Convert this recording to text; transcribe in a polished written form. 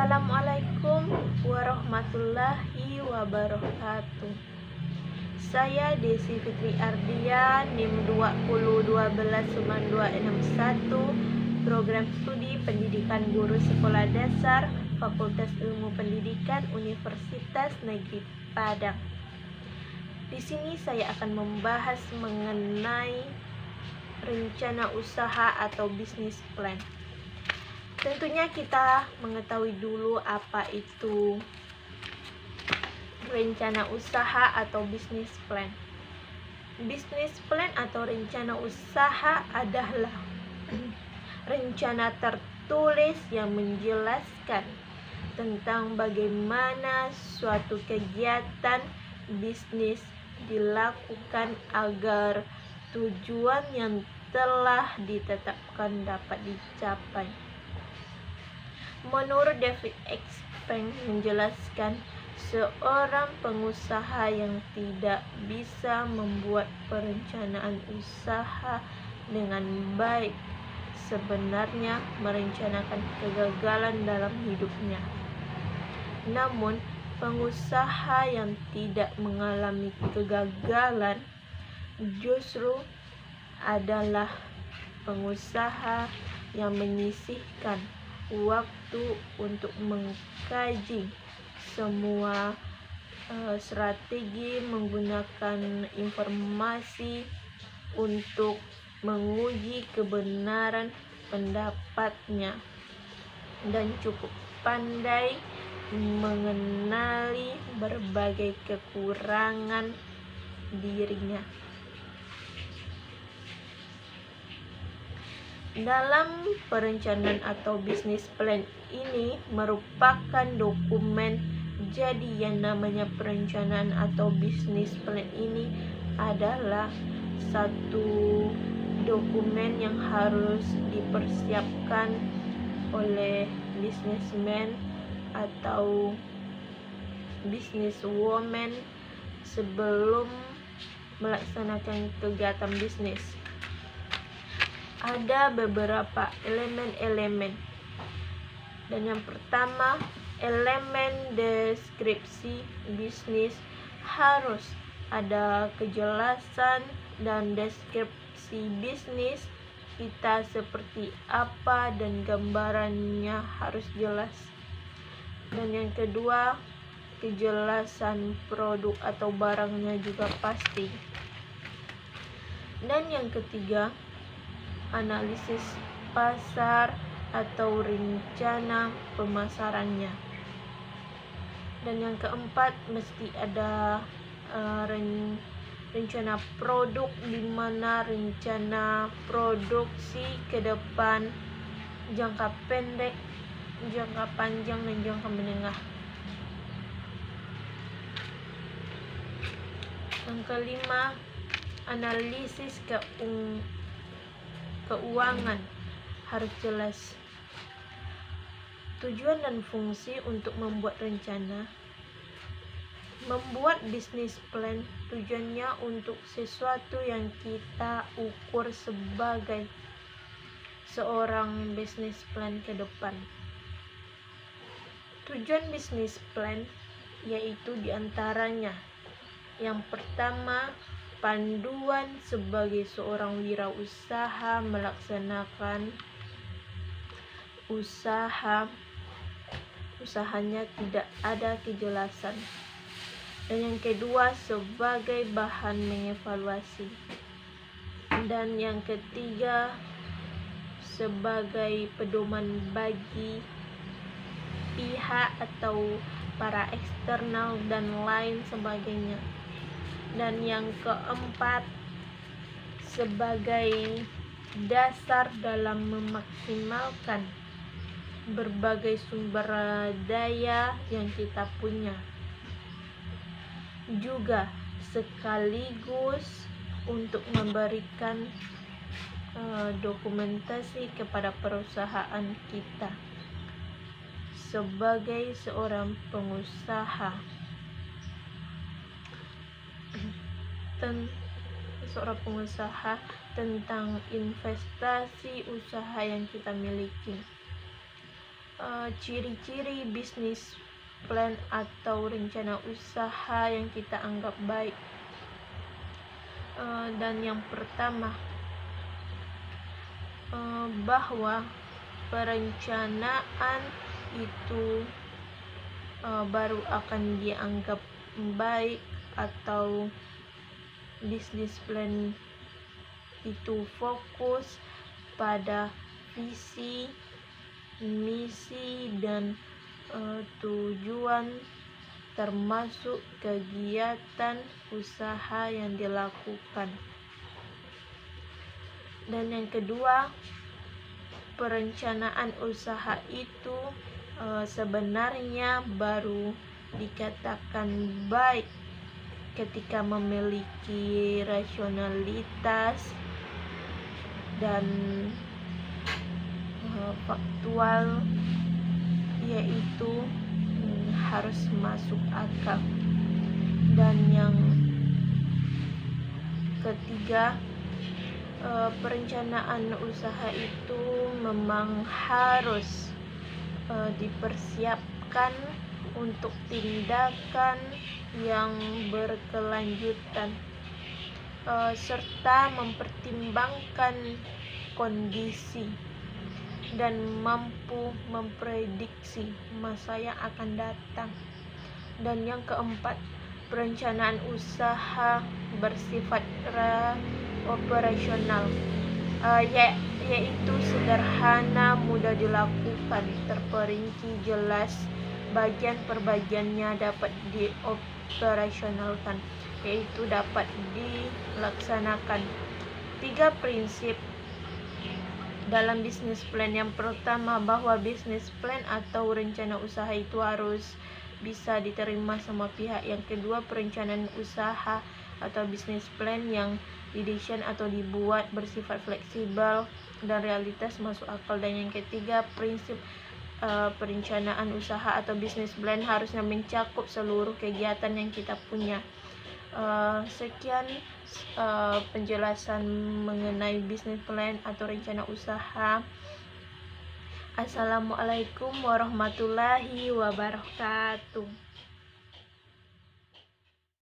Assalamualaikum warahmatullahi wabarakatuh. Saya Desi Fitri Ardian, NIM 20129261, Program Studi Pendidikan Guru Sekolah Dasar, Fakultas Ilmu Pendidikan Universitas Negeri Padang. Di sini saya akan membahas mengenai rencana usaha atau bisnis plan. Tentunya kita mengetahui dulu apa itu rencana usaha atau bisnis plan. Bisnis plan atau rencana usaha adalah rencana tertulis yang menjelaskan tentang bagaimana suatu kegiatan bisnis dilakukan agar tujuan yang telah ditetapkan dapat dicapai. Menurut David X. Peng menjelaskan, seorang pengusaha yang tidak bisa membuat perencanaan usaha dengan baik sebenarnya merencanakan kegagalan dalam hidupnya. Namun, pengusaha yang tidak mengalami kegagalan justru adalah pengusaha yang menyisihkan waktu untuk mengkaji semua strategi, menggunakan informasi untuk menguji kebenaran pendapatnya, dan cukup pandai mengenali berbagai kekurangan dirinya. Dalam perencanaan atau bisnis plan ini merupakan dokumen. Jadi yang namanya perencanaan atau bisnis plan ini adalah satu dokumen yang harus dipersiapkan oleh businessman atau businesswoman sebelum melaksanakan kegiatan bisnis. Ada beberapa elemen-elemen, dan yang pertama, elemen deskripsi bisnis. Harus ada kejelasan dan deskripsi bisnis kita seperti apa dan gambarannya harus jelas. Dan yang kedua, kejelasan produk atau barangnya juga pasti. Dan yang ketiga, analisis pasar atau rencana pemasarannya. Dan yang keempat, mesti ada rencana produk, di mana rencana produksi ke depan, jangka pendek, jangka panjang, dan jangka menengah. Yang kelima, analisis keuangan harus jelas. Tujuan dan fungsi untuk membuat rencana. Membuat bisnis plan tujuannya untuk sesuatu yang kita ukur sebagai seorang bisnis plan ke depan. Tujuan bisnis plan yaitu diantaranya, yang pertama, panduan sebagai seorang wirausaha melaksanakan usahanya tidak ada kejelasan. Dan yang kedua, sebagai bahan mengevaluasi. Dan yang ketiga, sebagai pedoman bagi pihak atau para eksternal dan lain sebagainya. Dan yang keempat, sebagai dasar dalam memaksimalkan berbagai sumber daya yang kita punya. Juga sekaligus untuk memberikan dokumentasi kepada perusahaan kita sebagai seorang pengusaha. Seorang pengusaha tentang investasi usaha yang kita miliki. ciri-ciri bisnis plan atau rencana usaha yang kita anggap baik. Dan yang pertama, bahwa perencanaan itu baru akan dianggap baik atau bisnis plan itu fokus pada visi, misi, dan tujuan, termasuk kegiatan usaha yang dilakukan. Dan yang kedua, perencanaan usaha itu sebenarnya baru dikatakan baik ketika memiliki rasionalitas dan faktual, yaitu harus masuk akal. Dan yang ketiga, perencanaan usaha itu memang harus dipersiapkan untuk tindakan yang berkelanjutan, serta mempertimbangkan kondisi dan mampu memprediksi masa yang akan datang. Dan yang keempat, perencanaan usaha bersifat operasional, yaitu sederhana, mudah dilakukan, terperinci jelas, bagian per bagiannya dapat dioperasionalkan, yaitu dapat dilaksanakan. 3 prinsip dalam bisnis plan. Yang pertama, bahwa bisnis plan atau rencana usaha itu harus bisa diterima semua pihak. Yang kedua, perencanaan usaha atau bisnis plan yang didesain atau dibuat bersifat fleksibel dan realitas masuk akal. Dan yang ketiga, prinsip perencanaan usaha atau bisnis plan harusnya mencakup seluruh kegiatan yang kita punya. Sekian penjelasan mengenai bisnis plan atau rencana usaha. Assalamualaikum warahmatullahi wabarakatuh.